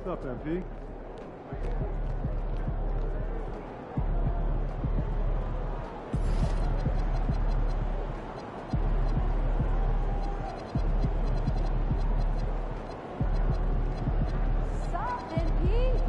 up, MP? Stop, MP.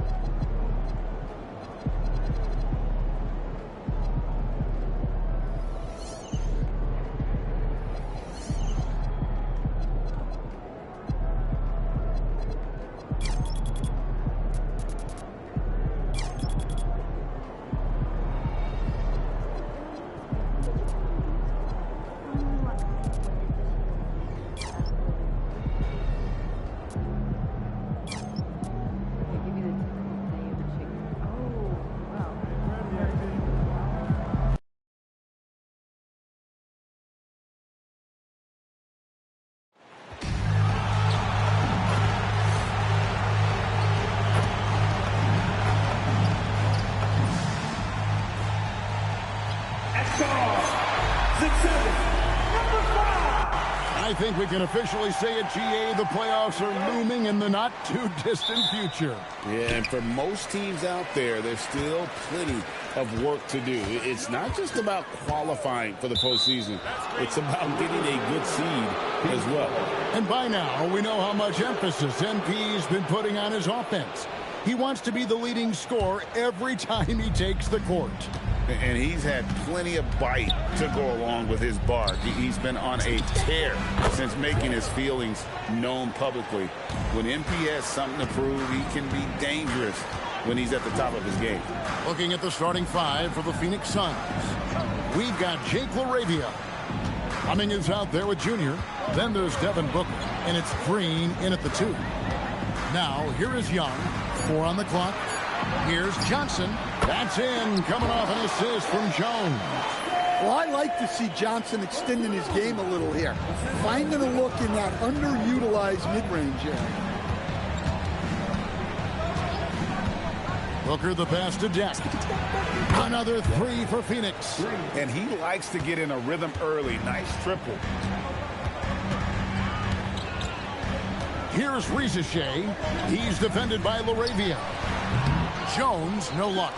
I think we can officially say at GA the playoffs are looming in the not-too-distant future. Yeah, and for most teams out there, there's still plenty of work to do. It's not just about qualifying for the postseason. It's about getting a good seed as well. And by now, we know how much emphasis MP's been putting on his offense. He wants to be the leading scorer every time he takes the court. And he's had plenty of bite to go along with his bark. He's been on a tear since making his feelings known publicly. When MP has something to prove, he can be dangerous when he's at the top of his game. Looking at the starting five for the Phoenix Suns, we've got Jake LaRavia. Cumming is out there with Junior. Then there's Devin Booker, and it's Green in at the 2. Now, here is Young. 4 on the clock. Here's Johnson. That's in, coming off an assist from Jones. Well, I like to see Johnson extending his game a little here. Finding a look in that underutilized mid-range area. Booker the pass to Deck. Another 3 for Phoenix. And he likes to get in a rhythm early. Nice triple. Here's Ricochet. He's defended by LaRavia. Jones, no luck.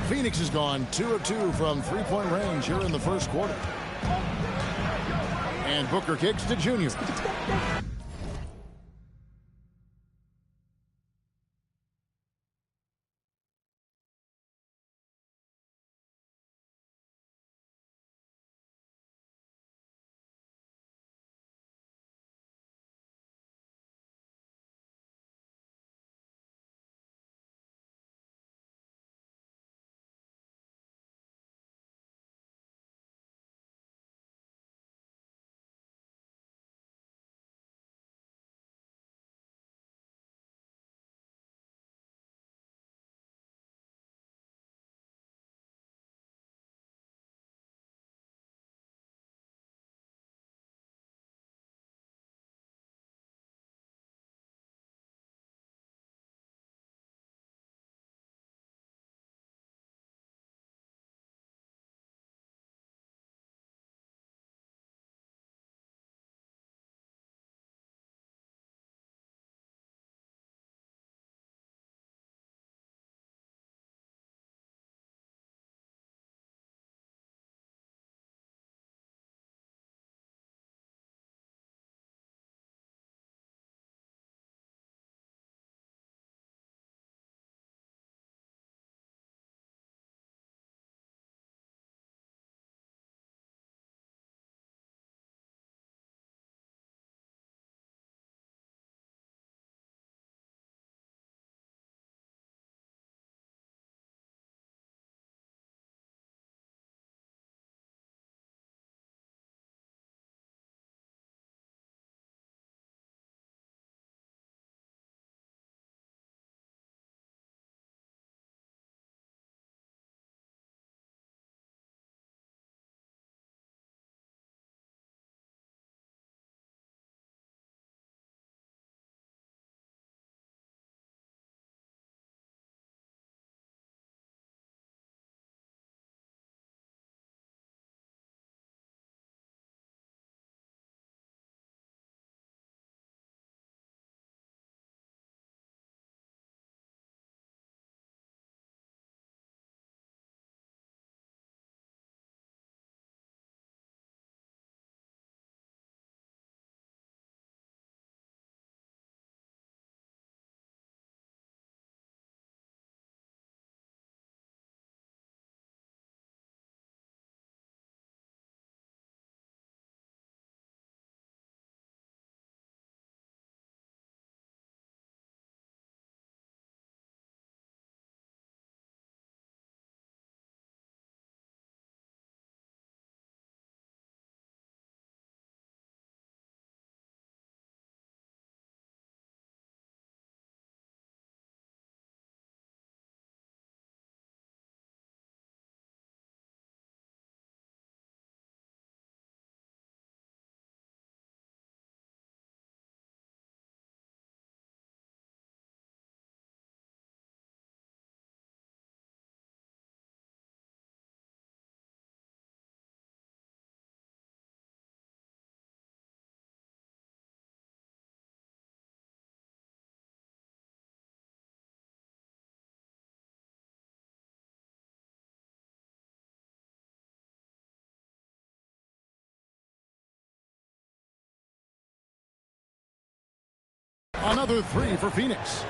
Phoenix has gone 2 of 2 from three-point range here in the first quarter. And Booker kicks to Junior. Another three for Phoenix.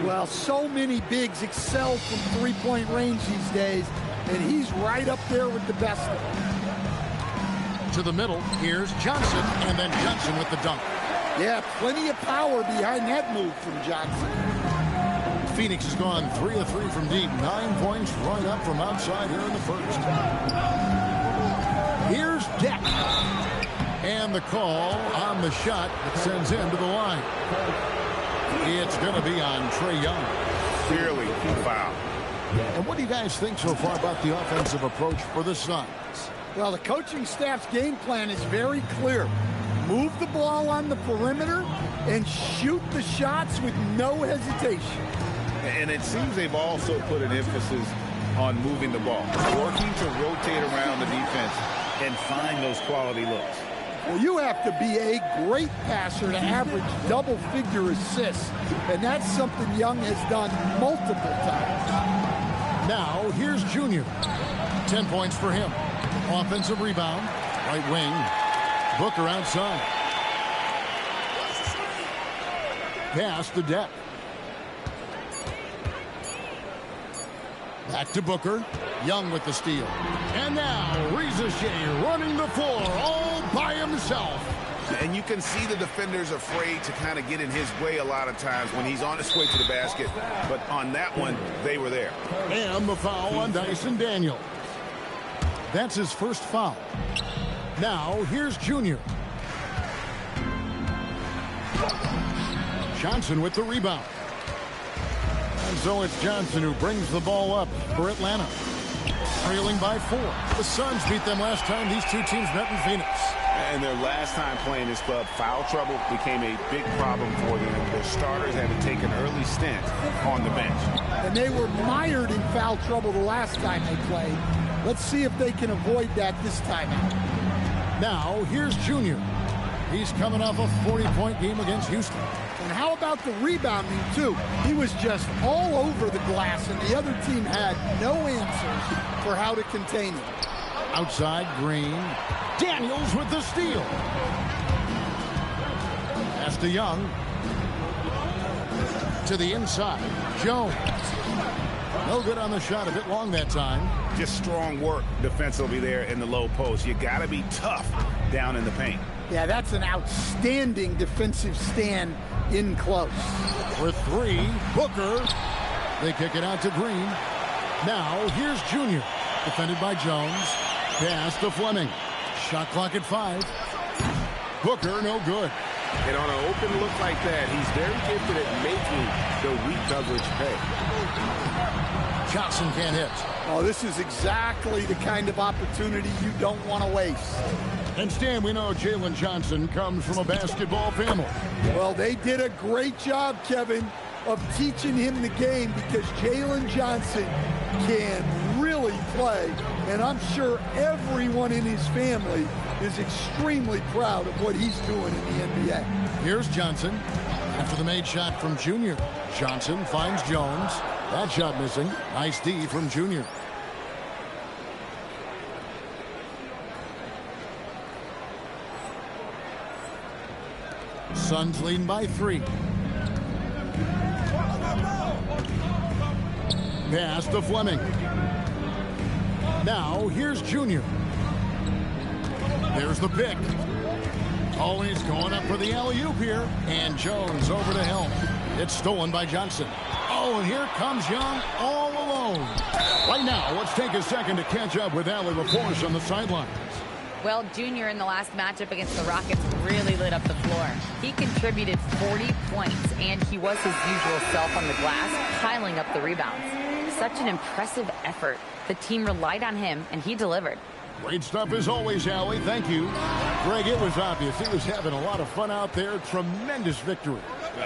Well, so many bigs excel from three-point range these days, and he's right up there with the best of them. To the middle, here's Johnson, and then Johnson with the dunk. Yeah, plenty of power behind that move from Johnson. Phoenix has gone 3 of 3 from deep. 9 points right up from outside here in the first. Here's Deck. And the call on the shot that sends him to the line. It's going to be on Trae Young. Clearly foul. And what do you guys think so far about the offensive approach for the Suns? Well, the coaching staff's game plan is very clear. Move the ball on the perimeter and shoot the shots with no hesitation. And it seems they've also put an emphasis on moving the ball, working to rotate around the defense and find those quality looks. Well, you have to be a great passer to average double-figure assists, and that's something Young has done multiple times. Now, here's Junior. 10 points for him. Offensive rebound, right wing. Booker outside. Pass to Deck. Back to Booker. Young with the steal. And now, Reza Shea running the floor all by himself. And you can see the defenders afraid to kind of get in his way a lot of times when he's on his way to the basket. But on that one, they were there. And the foul on Dyson Daniels. That's his first foul. Now, here's Junior. Johnson with the rebound. And so it's Johnson who brings the ball up for Atlanta. Trailing by 4. The Suns beat them last time these two teams met in Phoenix. And their last time playing this club, foul trouble became a big problem for them. Their starters had to take an early stint on the bench. And they were mired in foul trouble the last time they played. Let's see if they can avoid that this time out. Now, here's Junior. He's coming off a 40-point game against Houston. And how about the rebounding, too? He was just all over the glass, and the other team had no answers for how to contain him. Outside, Green. Daniels with the steal. Pass to Young. To the inside. Jones. No good on the shot. A bit long that time. Just strong work defensively there in the low post. You got to be tough down in the paint. Yeah, that's an outstanding defensive stand in close. For 3, Booker. They kick it out to Green. Now, here's Junior. Defended by Jones. Pass to Fleming. Shot clock at 5. Booker, no good. And on an open look like that, he's very gifted at making the weak coverage pay. Johnson can't hit. Oh, this is exactly the kind of opportunity you don't want to waste. And Stan, we know Jalen Johnson comes from a basketball family. Well, they did a great job, Kevin, of teaching him the game because Jalen Johnson can really play. And I'm sure everyone in his family is extremely proud of what he's doing in the NBA. Here's Johnson. After the made shot from Junior. Johnson finds Jones. That shot missing. Nice D from Junior. Suns leading by 3. Pass to Fleming. Now, here's Junior. There's the pick. Oh, he's going up for the alley-oop here. And Jones over to help. It's stolen by Johnson. Oh, and here comes Young all alone. Right now, let's take a second to catch up with Allie LaForce on the sidelines. Well, Junior in the last matchup against the Rockets really lit up the floor. He contributed 40 points, and he was his usual self on the glass, piling up the rebounds. Such an impressive effort. The team relied on him, and he delivered. Great stuff as always, Allie. Thank you. Greg, it was obvious. He was having a lot of fun out there. Tremendous victory.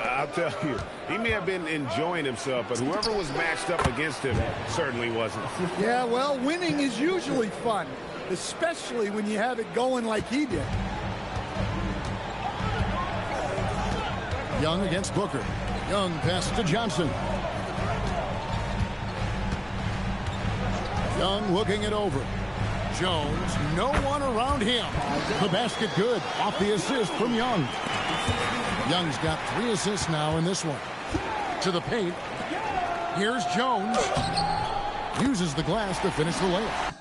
I'll tell you, he may have been enjoying himself, but whoever was matched up against him certainly wasn't. Yeah, well, winning is usually fun, especially when you have it going like he did. Young against Booker. Young passes to Johnson. Young looking it over. Jones, no one around him. The basket good, off the assist from Young. Young's got 3 assists now in this one. To the paint. Here's Jones. Uses the glass to finish the layup.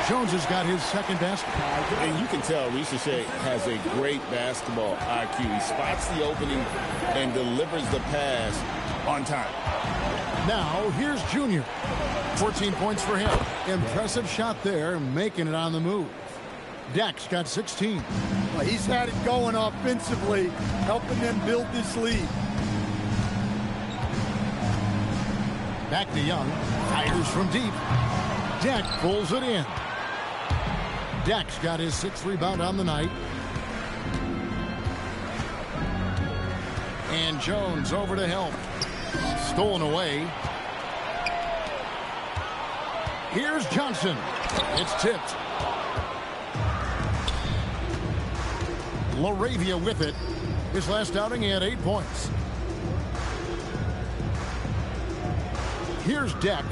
Jones has got his second basket. And you can tell Ricochet has a great basketball IQ. He spots the opening and delivers the pass on time. Now, here's Junior. 14 points for him. Impressive shot there, making it on the move. Deck's got 16. Well, he's had it going offensively, helping them build this lead. Back to Young. Fires from deep. Deck pulls it in. Deck's got his 6th rebound on the night. And Jones over to help. Stolen away. Here's Johnson. It's tipped. LaRavia with it. His last outing, he had 8 points. Here's Deck.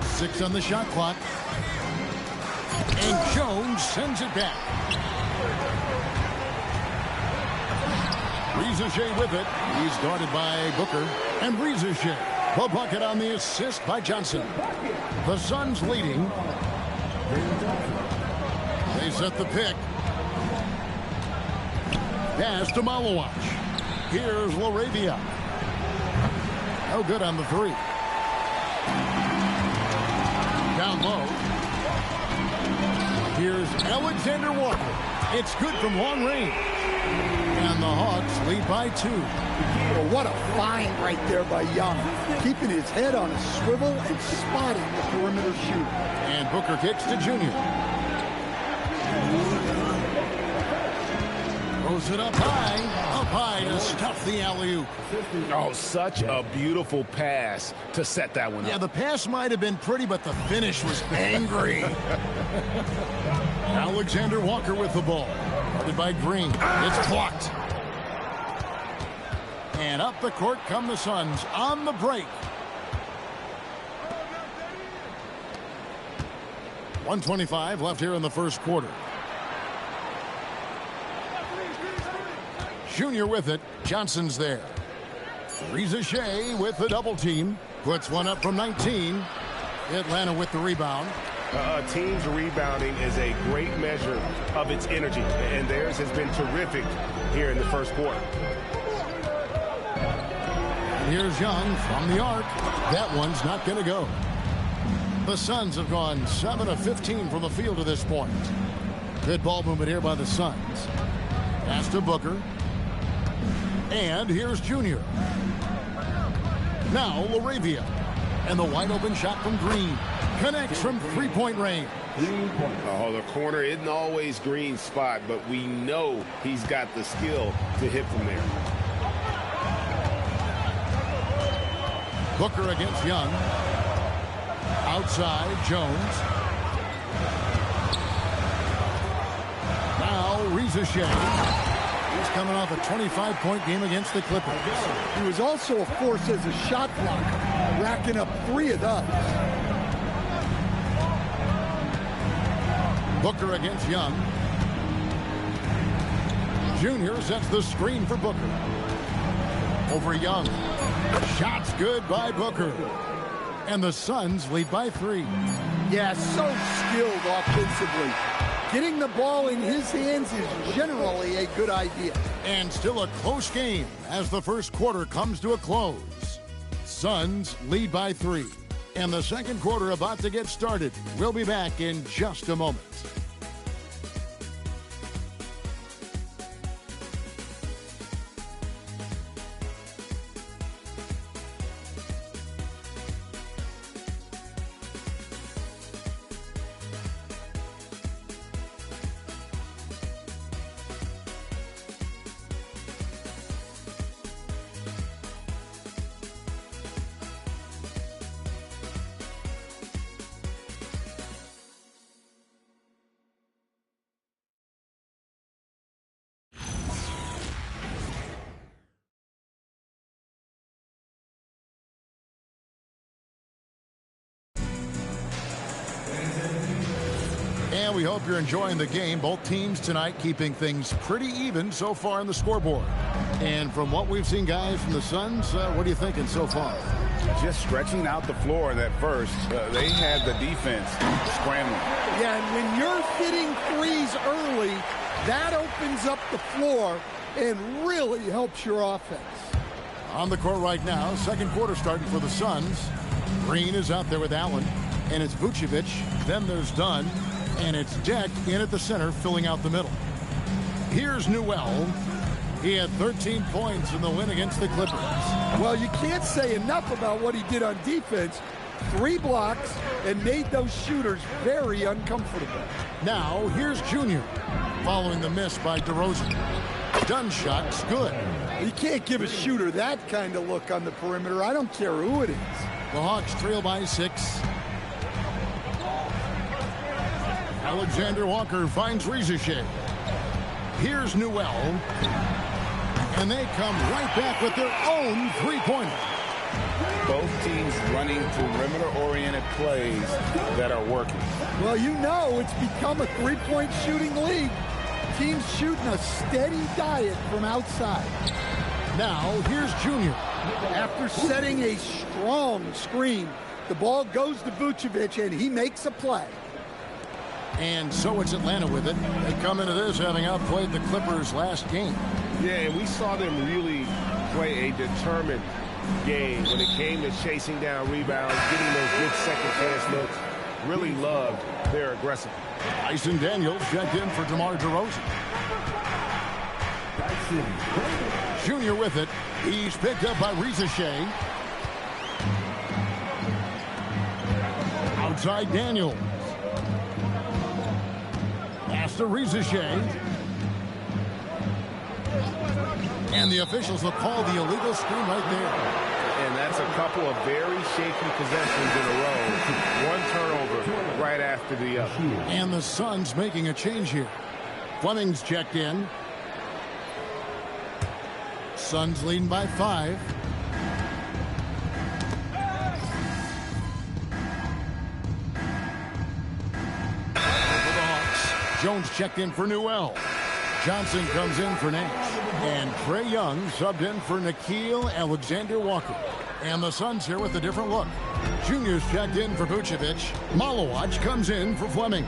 6 on the shot clock. And Jones sends it back. Ricochet with it. He's guarded by Booker. And Ricochet. The bucket on the assist by Johnson. The Suns leading. They set the pick. Pass to Malawach. Here's LaRavia. No good on the 3. Down low. Here's Alexander Walker. It's good from long range. And the Hawks lead by 2. Well, what a find right there by Young. Keeping his head on a swivel and spotting the perimeter shoot. And Booker kicks to Junior. Throws it up high to stuff the alley-oop. Oh, such a beautiful pass to set that one up. Yeah, the pass might have been pretty, but the finish was angry. Alexander Walker with the ball. Guarded by Green. It's blocked. And up the court come the Suns on the break. 1:25 left here in the first quarter. Junior with it. Johnson's there. Ricochet with the double team. Puts one up from 19. Atlanta with the rebound. A team's rebounding is a great measure of its energy, and theirs has been terrific here in the first quarter. And here's Young from the arc. That one's not going to go. The Suns have gone 7 of 15 from the field to this point. Good ball movement here by the Suns. Pass to Booker. And here's Junior. Now LaRavia. And the wide open shot from Green. Connects from 3-point range. Oh, the corner isn't always Green's spot, but we know he's got the skill to hit from there. Booker against Young. Outside, Jones. Now Ricochet. He's coming off a 25-point game against the Clippers. He was also a force as a shot blocker, racking up 3 of those. Booker against Young. Junior sets the screen for Booker. Over Young. Shots good by Booker. And the Suns lead by 3. Yeah, so skilled offensively. Getting the ball in his hands is generally a good idea. And still a close game as the first quarter comes to a close. Suns lead by 3. And the second quarter about to get started. We'll be back in just a moment. And we hope you're enjoying the game. Both teams tonight keeping things pretty even so far on the scoreboard. And from what we've seen, guys, from the Suns, what are you thinking so far? Just stretching out the floor at first. They had the defense scrambling. Yeah, and when you're hitting threes early, that opens up the floor and really helps your offense. On the court right now, second quarter starting for the Suns. Green is out there with Allen, and it's Vucevic. Then there's Dunn, and it's Deck in at the center, filling out the middle. Here's Newell. He had 13 points in the win against the Clippers. Well, you can't say enough about what he did on defense. 3 blocks and made those shooters very uncomfortable. Now, here's Junior, following the miss by DeRozan. Dunn shot's good. You can't give a shooter that kind of look on the perimeter. I don't care who it is. The Hawks trail by 6. Alexander Walker finds Rizachet. Here's Newell. And they come right back with their own three-pointer. Both teams running perimeter-oriented plays that are working. Well, you know it's become a three-point shooting league. Teams shooting a steady diet from outside. Now, here's Junior. After setting a strong screen, the ball goes to Vucevic, and he makes a play. And so it's Atlanta with it. They come into this having outplayed the Clippers last game. Yeah, and we saw them really play a determined game when it came to chasing down rebounds, getting those good second chance looks. Really loved their aggressiveness. Dyson Daniels checked in for DeMar DeRozan. Junior with it. He's picked up by Rizachet. Outside Daniels. Pass to Rizachet. And the officials will call the illegal screen right there. And that's a couple of very shaky possessions in a row. One turnover right after the other. And the Suns making a change here. Fleming's checked in. Suns leading by 5. For the Hawks, Jones checked in for Newell. Johnson comes in for Nash. And Trae Young subbed in for Nickeil Alexander-Walker. And the Suns here with a different look. Junior's checked in for Vucevic. Malawach comes in for Fleming.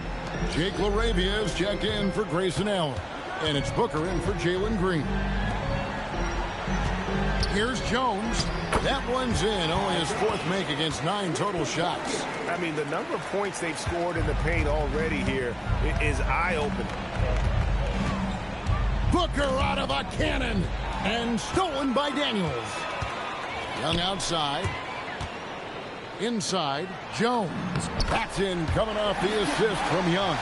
Jake LaRavia is checked in for Grayson Allen. And it's Booker in for Jalen Green. Here's Jones. That one's in. Only his 4th make against 9 total shots. I mean, the number of points they've scored in the paint already here is eye-opening. Booker out of a cannon and stolen by Daniels. Young outside. Inside, Jones. That's in, coming off the assist from Young.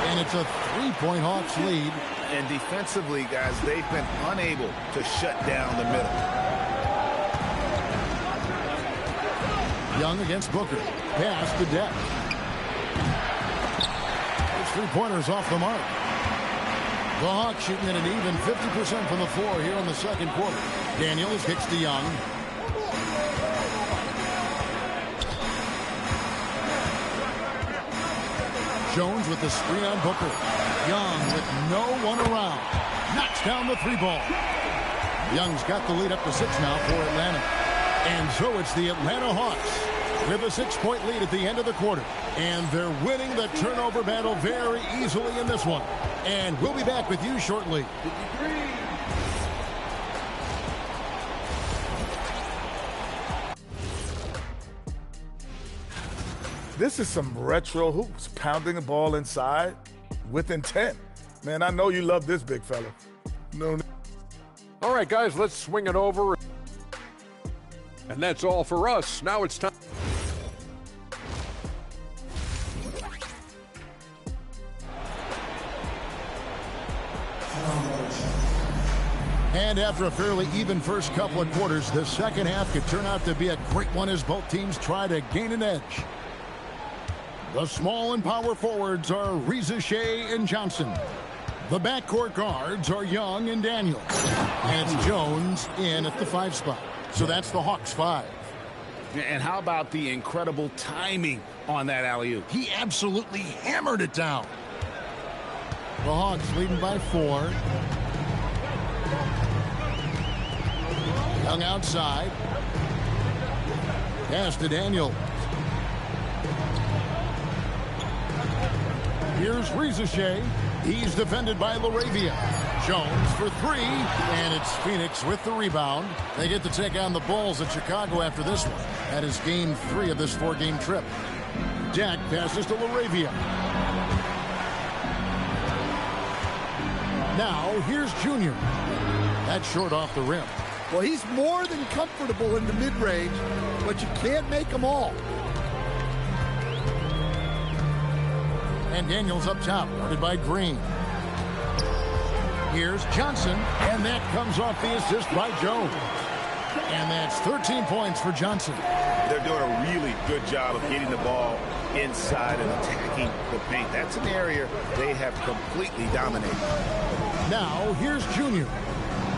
And it's a 3-point Hawks lead. And defensively, guys, they've been unable to shut down the middle. Young against Booker. Pass to Deck. His 3-pointers off the mark. The Hawks shooting at an even 50% from the floor here in the second quarter. Daniels kicks to Young. Jones with the screen on Booker. Young with no one around. Knocks down the 3-ball. Young's got the lead up to 6 now for Atlanta. And so it's the Atlanta Hawks with a 6-point lead at the end of the quarter. And they're winning the turnover battle very easily in this one. And we'll be back with you shortly. This is some retro hoops, pounding the ball inside with intent. Man, I know you love this, big fella. No. All right, guys, let's swing it over. And that's all for us. Now it's time. And after a fairly even first couple of quarters, the second half could turn out to be a great one as both teams try to gain an edge. The small and power forwards are Rizachet and Johnson. The backcourt guards are Young and Daniels. And it's Jones in at the 5 spot. So that's the Hawks 5. And how about the incredible timing on that alley-oop? He absolutely hammered it down. The Hawks leading by 4. Young outside. Pass to Daniel. Here's Ricochet. He's defended by LaRavia. Jones for 3, and it's Phoenix with the rebound. They get to take on the Bulls at Chicago after this one. That is game 3 of this 4-game trip. Jack passes to LaRavia. Now, here's Junior. That's short off the rim. Well, he's more than comfortable in the mid-range, but you can't make them all. And Daniels up top, guarded by Green. Here's Johnson, and that comes off the assist by Jones. And that's 13 points for Johnson. They're doing a really good job of getting the ball inside and attacking the paint. That's an area they have completely dominated. Now, here's Junior.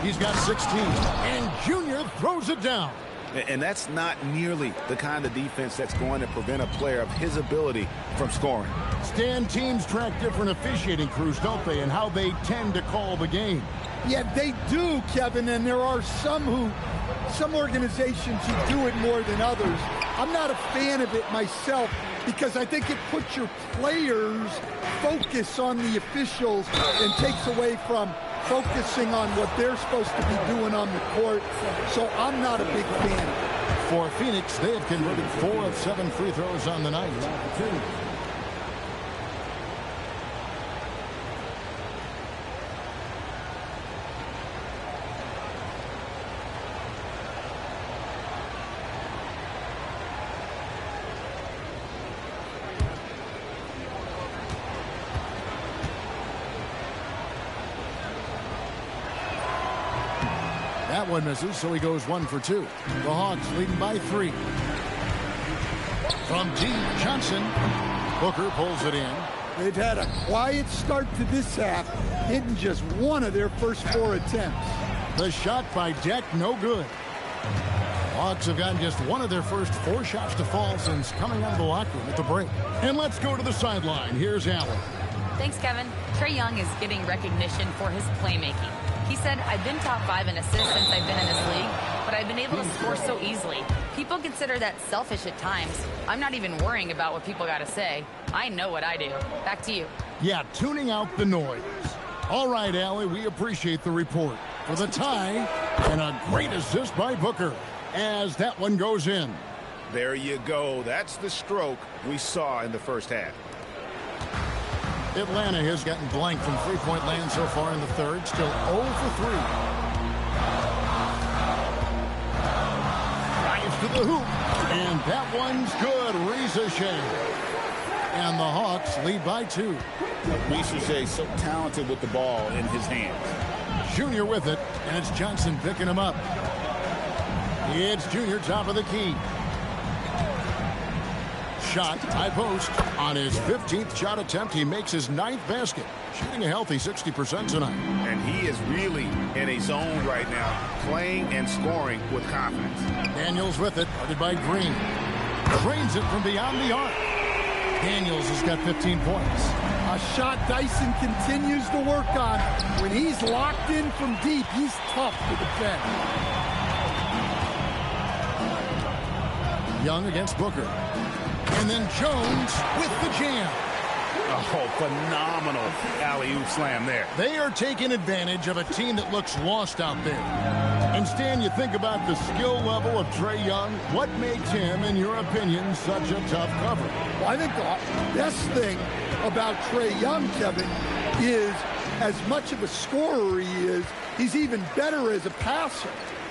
He's got 16, and Junior throws it down. And that's not nearly the kind of defense that's going to prevent a player of his ability from scoring. Stan, teams track different officiating crews, don't they, and how they tend to call the game. Yeah, they do, Kevin, and there are some organizations who do it more than others. I'm not a fan of it myself because I think it puts your players' focus on the officials and takes away from focusing on what they're supposed to be doing on the court. So I'm not a big fan. For Phoenix, they have converted 4 of 7 free throws on the night. That one misses, so he goes 1 for 2. The Hawks leading by 3. From deep, Johnson. Booker pulls it in. They've had a quiet start to this half, hitting just 1 of their first 4 attempts. The shot by Deck, no good. Hawks have gotten just 1 of their first 4 shots to fall since coming out of the locker room at the break. And let's go to the sideline. Here's Allen. Thanks, Kevin. Trae Young is getting recognition for his playmaking. He said, I've been top 5 in assists since I've been in this league, but I've been able to score so easily. People consider that selfish at times. I'm not even worrying about what people got to say. I know what I do. Back to you. Yeah, tuning out the noise. All right, Allie, we appreciate the report. For the tie, and a great assist by Booker as that one goes in. There you go. That's the stroke we saw in the first half. Atlanta has gotten blank from three-point land so far in the third. Still 0 for 3. Drives to the hoop. And that one's good. Ricochet. And the Hawks lead by 2. Ricochet so talented with the ball in his hands. Junior with it. And it's Johnson picking him up. It's Junior top of the key. Shot, high post. On his 15th shot attempt, he makes his 9th basket. Shooting a healthy 60% tonight. And he is really in a zone right now, playing and scoring with confidence. Daniels with it, guarded by Green. Drains it from beyond the arc. Daniels has got 15 points. A shot Dyson continues to work on. When he's locked in from deep, he's tough to defend. Young against Booker. And then Jones with the jam. Oh, phenomenal alley-oop slam there. They are taking advantage of a team that looks lost out there. And Stan, you think about the skill level of Trae Young. What makes him, in your opinion, such a tough cover? Well, I think the best thing about Trae Young, Kevin, is as much of a scorer he is, he's even better as a passer.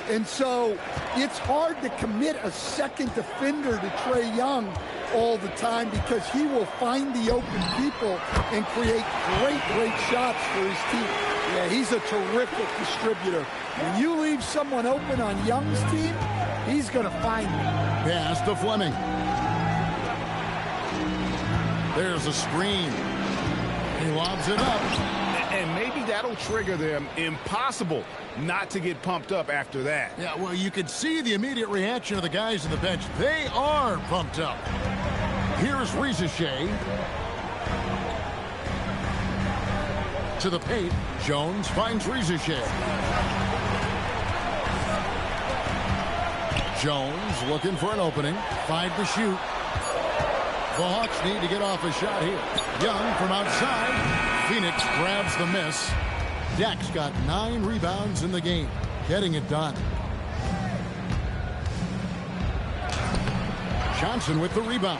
And so it's hard to commit a second defender to Trae Young all the time because he will find the open people and create great shots for his team. Yeah, he's a terrific distributor. When you leave someone open on Young's team, he's going to find them. Pass to Fleming. There's a screen. He lobs it up. And maybe maybe that'll trigger them. Impossible not to get pumped up after that. Yeah, well, you could see the immediate reaction of the guys on the bench. They are pumped up. Here's Rizichet. To the paint. Jones finds Rizichet. Jones looking for an opening. 5 to shoot. The Hawks need to get off a shot here. Young from outside. Phoenix grabs the miss. Deck's got 9 rebounds in the game. Getting it done. Johnson with the rebound.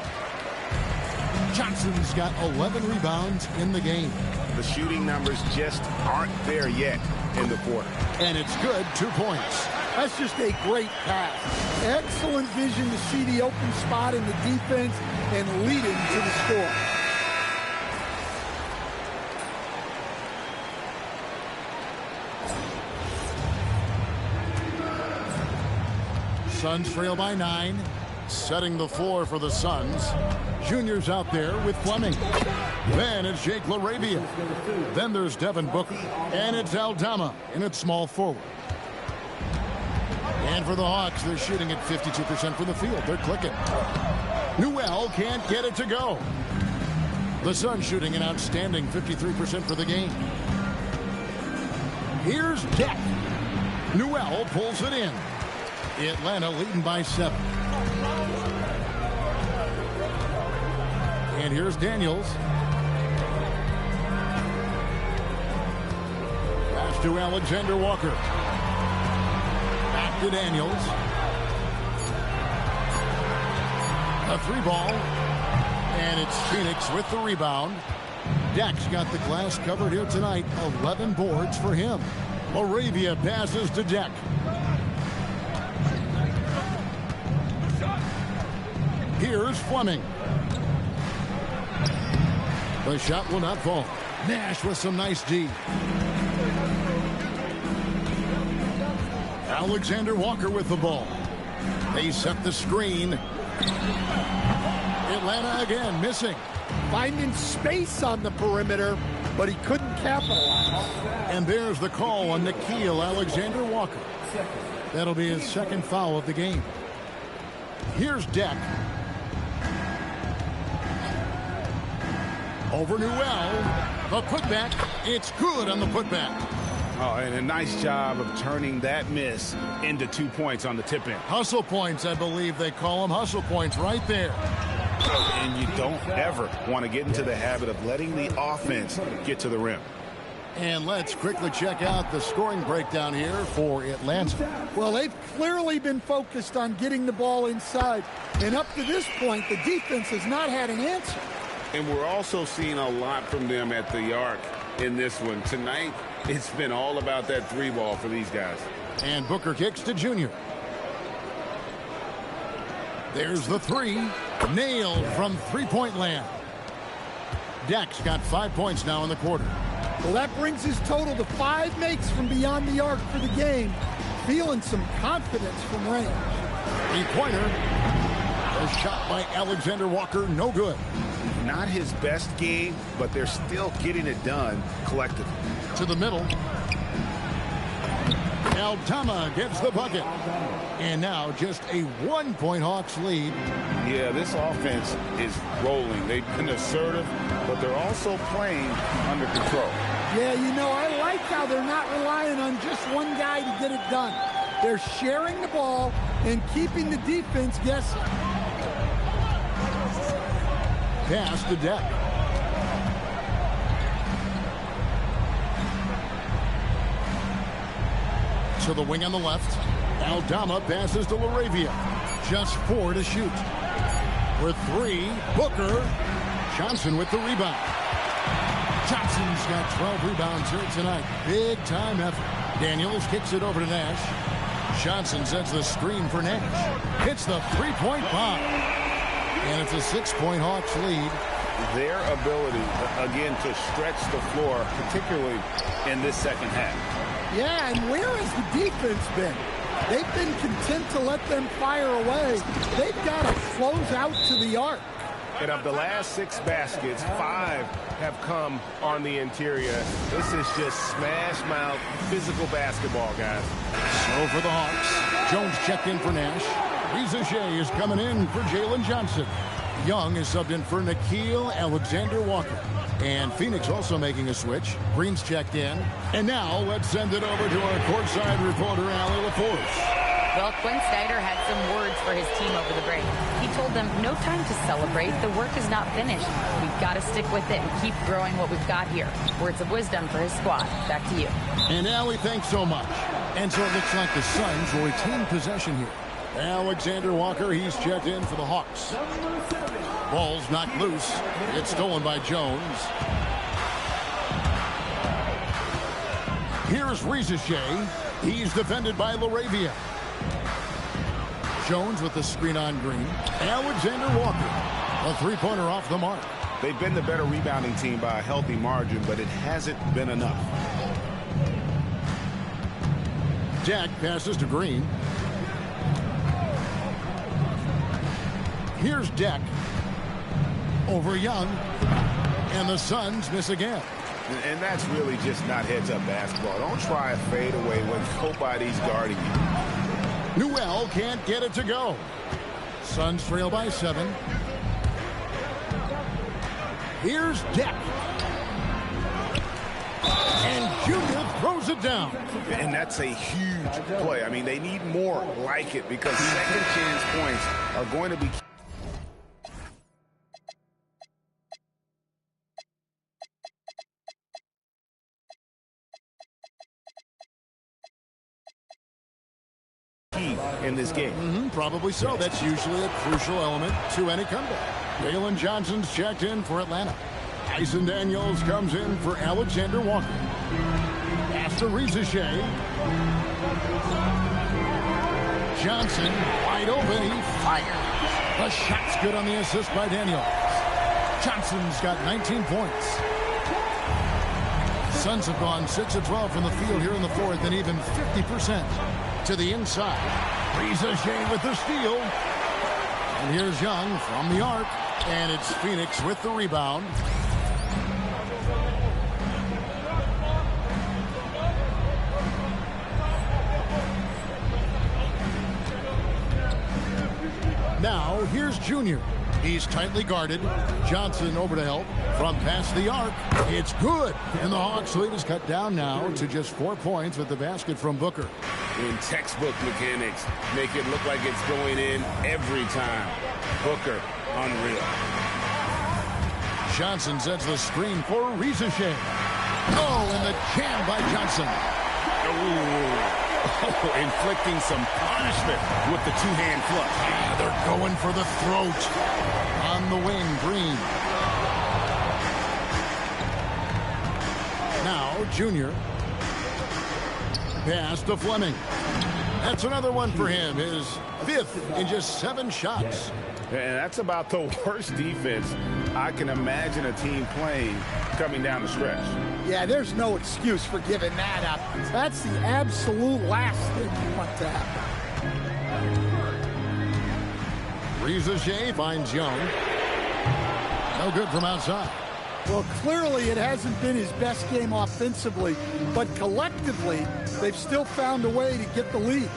Johnson's got 11 rebounds in the game. The shooting numbers just aren't there yet in the quarter. And it's good. 2 points. That's just a great pass. Excellent vision to see the open spot in the defense and lead him to the score. Suns trail by 9. Setting the floor for the Suns. Junior's out there with Fleming. Then it's Jake LaRavia. Then there's Devin Booker. And it's Aldama in its small forward. And for the Hawks, they're shooting at 52% from the field. They're clicking. Newell can't get it to go. The Suns shooting an outstanding 53% for the game. Here's Deck. Newell pulls it in. Atlanta leading by 7. And here's Daniels. Pass to Alexander Walker. Back to Daniels. A 3-ball. And it's Phoenix with the rebound. Deck's got the glass covered here tonight. 11 boards for him. LaRavia passes to Deck. Here's Fleming. The shot will not fall. Nash with some nice D. Alexander Walker with the ball. They set the screen. Atlanta again missing. Finding space on the perimeter, but he couldn't capitalize. And there's the call on Nickeil Alexander Walker. That'll be his second foul of the game. Here's Deck. Over Newell. The putback. It's good on the putback. Oh, and a nice job of turning that miss into 2 points on the tip-in. Hustle points, I believe they call them. Hustle points right there. And you don't ever want to get into the habit of letting the offense get to the rim. And let's quickly check out the scoring breakdown here for Atlanta. Well, they've clearly been focused on getting the ball inside. And up to this point, the defense has not had an answer. And we're also seeing a lot from them at the arc in this one. Tonight, it's been all about that 3-ball for these guys. And Booker kicks to Junior. There's the 3. Nailed from 3-point land. Deck's got 5 points now in the quarter. Well, that brings his total to 5 makes from beyond the arc for the game. Feeling some confidence from range. 3-pointer. A shot by Alexander Walker, no good. Not his best game, but they're still getting it done collectively. To the middle. Aldama gets the bucket. And now just a 1-point Hawks lead. Yeah, this offense is rolling. They've been assertive, but they're also playing under control. Yeah, you know, I like how they're not relying on just one guy to get it done. They're sharing the ball and keeping the defense guessing. Pass to Deck. To the wing on the left. Aldama passes to LaRavia. Just 4 to shoot. For 3, Booker. Johnson with the rebound. Johnson's got 12 rebounds here tonight. Big time effort. Daniels kicks it over to Nash. Johnson sets the screen for Nash. Hits the 3-point bomb. And it's a 6-point Hawks lead. Their ability, again, to stretch the floor, particularly in this second half. Yeah, and where has the defense been? They've been content to let them fire away. They've got to close out to the arc. And of the last 6 baskets, 5 have come on the interior. This is just smash mouth physical basketball, guys. So for the Hawks, Jones checked in for Nash. Reza Shea is coming in for Jalen Johnson. Young is subbed in for Nickeil Alexander-Walker. And Phoenix also making a switch. Green's checked in. And now let's send it over to our courtside reporter, Allie LaForce. Well, Quinn Snyder had some words for his team over the break. He told them, no time to celebrate. The work is not finished. We've got to stick with it and keep growing what we've got here. Words of wisdom for his squad. Back to you. And Allie, thanks so much. And so it looks like the Suns will retain possession here. Alexander Walker, he's checked in for the Hawks. Ball's knocked loose. It's stolen by Jones. Here's Reza Shea. He's defended by LaRavia. Jones with the screen on Green. Alexander Walker. A three-pointer off the mark. They've been the better rebounding team by a healthy margin, but it hasn't been enough. Jack passes to Green. Here's Deck. Over Young. And the Suns miss again. And that's really just not heads-up basketball. Don't try a fadeaway when nobody's guarding you. Newell can't get it to go. Suns trail by 7. Here's Deck. And Junior throws it down. And that's a huge play. I mean, they need more like it because second chance points are going to be key in this game. Probably so. That's usually a crucial element to any comeback. Jalen Johnson's checked in for Atlanta. Tyson Daniels comes in for Alexander Walker. Pass to Reza Shea. Johnson wide open. He fires. The shot's good on the assist by Daniels. Johnson's got 19 points. Suns have gone 6 of 12 from the field here in the fourth and even 50% to the inside. Reza Shea with the steal. And here's Young from the arc. And it's Phoenix with the rebound. Now, here's Junior. He's tightly guarded. Johnson over to help. From past the arc, it's good. And the Hawks lead is cut down now to just 4 points with the basket from Booker. In textbook mechanics, make it look like it's going in every time. Booker, unreal. Johnson sets the screen for Reza Shea. Oh, and the jam by Johnson. Oh, inflicting some punishment with the two-hand flush. Yeah, they're going for the throat. On the wing, Green. Now, Junior. Pass to Fleming. That's another one for him. His 5th in just 7 shots. And that's about the worst defense I can imagine a team playing coming down the stretch. Yeah, there's no excuse for giving that up. That's the absolute last thing you want to happen. Reza Shea finds Young. No good from outside. Well, clearly it hasn't been his best game offensively, but collectively, they've still found a way to get the lead.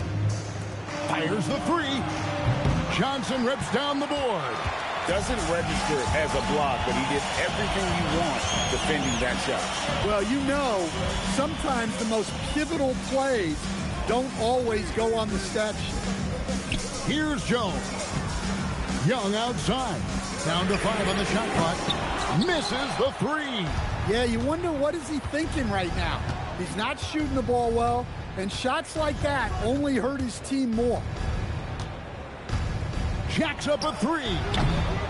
Fires the 3. Johnson rips down the board. Doesn't register as a block, but he did everything you want defending that shot. Well, you know, sometimes the most pivotal plays don't always go on the stat sheet. Here's Jones. Young outside. Down to 5 on the shot clock. Misses the 3. Yeah, you wonder what is he thinking right now. He's not shooting the ball well, and shots like that only hurt his team more. Jacks up a 3.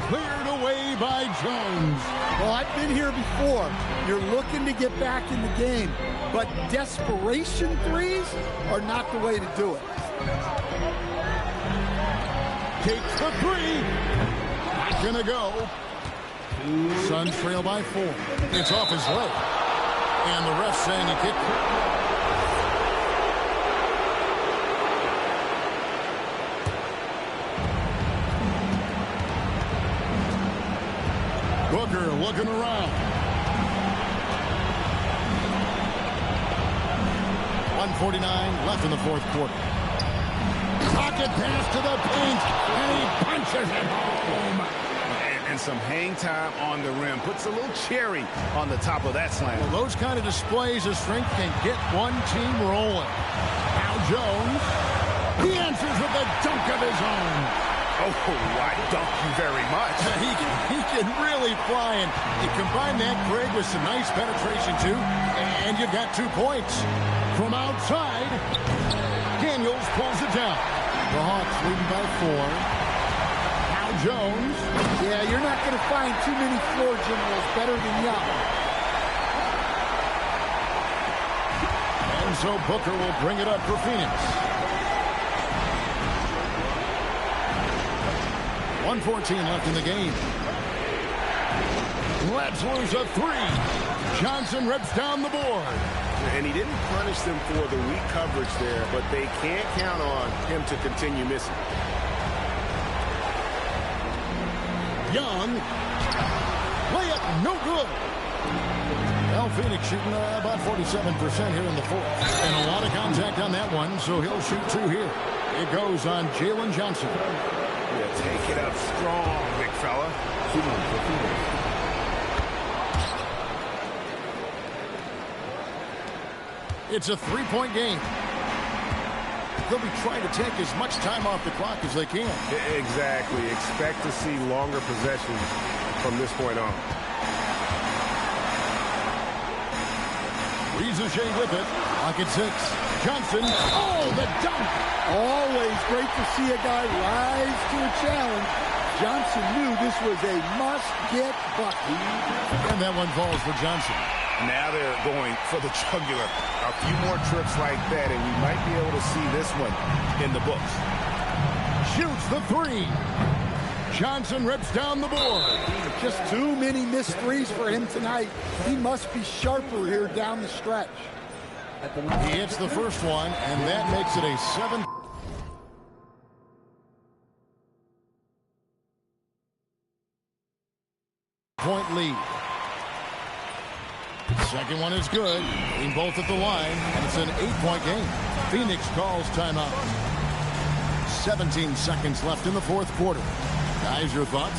Cleared away by Jones. Well, I've been here before. You're looking to get back in the game, but desperation threes are not the way to do it. Takes the 3. Not gonna go. Suns trail by 4. It's off his leg. And the ref saying he kicked it. looking around. 1:49 left in the fourth quarter. Pocket pass to the paint, and he punches it home. And some hang time on the rim. Puts a little cherry on the top of that slam. Well, those kind of displays of strength can get one team rolling. Now Jones, he answers with a dunk of his own. Oh, I dunk you very much. He can really fly, and you combine that, Greg, with some nice penetration, too, and you've got 2 points. From outside, Daniels pulls it down. The Hawks leading by 4. Now Jones. Yeah, you're not going to find too many floor generals better than Young. And so Booker will bring it up for Phoenix. 1:14 left in the game. Let's lose a 3. Johnson rips down the board. And he didn't punish them for the weak coverage there, but they can't count on him to continue missing. Young. Layup, no good. Well, Phoenix shooting about 47% here in the fourth. And a lot of contact on that one, so he'll shoot 2 here. It goes on Jalen Johnson. Yeah, take it up strong, big fella. It's a 3-point game. They'll be trying to take as much time off the clock as they can. Exactly. Expect to see longer possessions from this point on. Rizachet with it. Pocket 6. Johnson. Oh, the dunk. Always great to see a guy rise to a challenge. Johnson knew this was a must-get bucket. And that one falls for Johnson. Now they're going for the jugular. A few more trips like that, and we might be able to see this one in the books. Shoots the 3. Johnson rips down the board. Just too many missed threes for him tonight. He must be sharper here down the stretch. He hits the first one, and that makes it a 7-point lead. Second one is good. Aim both at the line, and it's an 8-point game. Phoenix calls timeout. 17 seconds left in the fourth quarter. Guys, your thoughts?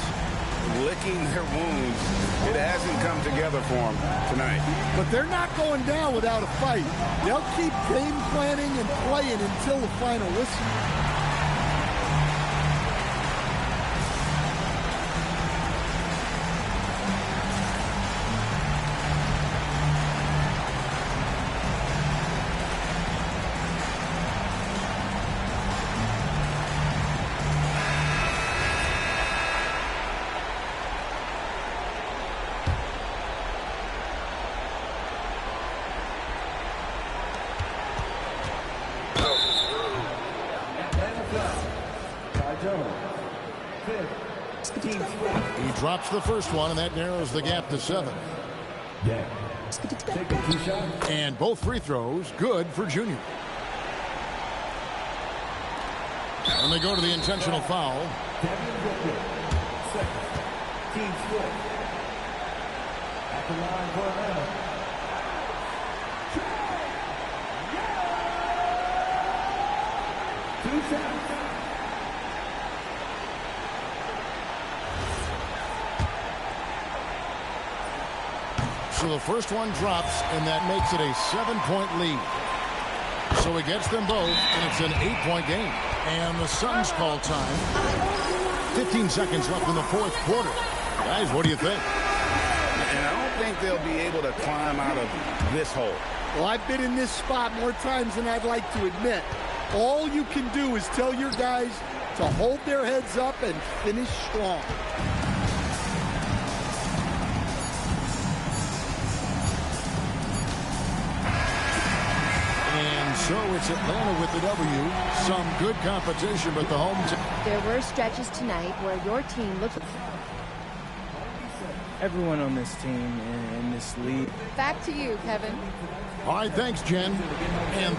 Licking their wounds. It hasn't come together for them tonight. But they're not going down without a fight. They'll keep game planning and playing until the final whistle. He drops the first one, and that narrows the gap to 7. And both free throws good for Junior. And they go to the intentional foul. Team split. At the line for Atlanta. Two shots. So the first one drops, and that makes it a 7-point lead. So he gets them both, and it's an 8-point game. And the Suns call time. 15 seconds left in the fourth quarter. Guys, what do you think? And I don't think they'll be able to climb out of this hole. Well, I've been in this spot more times than I'd like to admit. All you can do is tell your guys to hold their heads up and finish strong. So it's Atlanta with the W. Some good competition, but the home team. There were stretches tonight where your team looked. Everyone on this team in this league. Back to you, Kevin. All right, thanks, Jen. And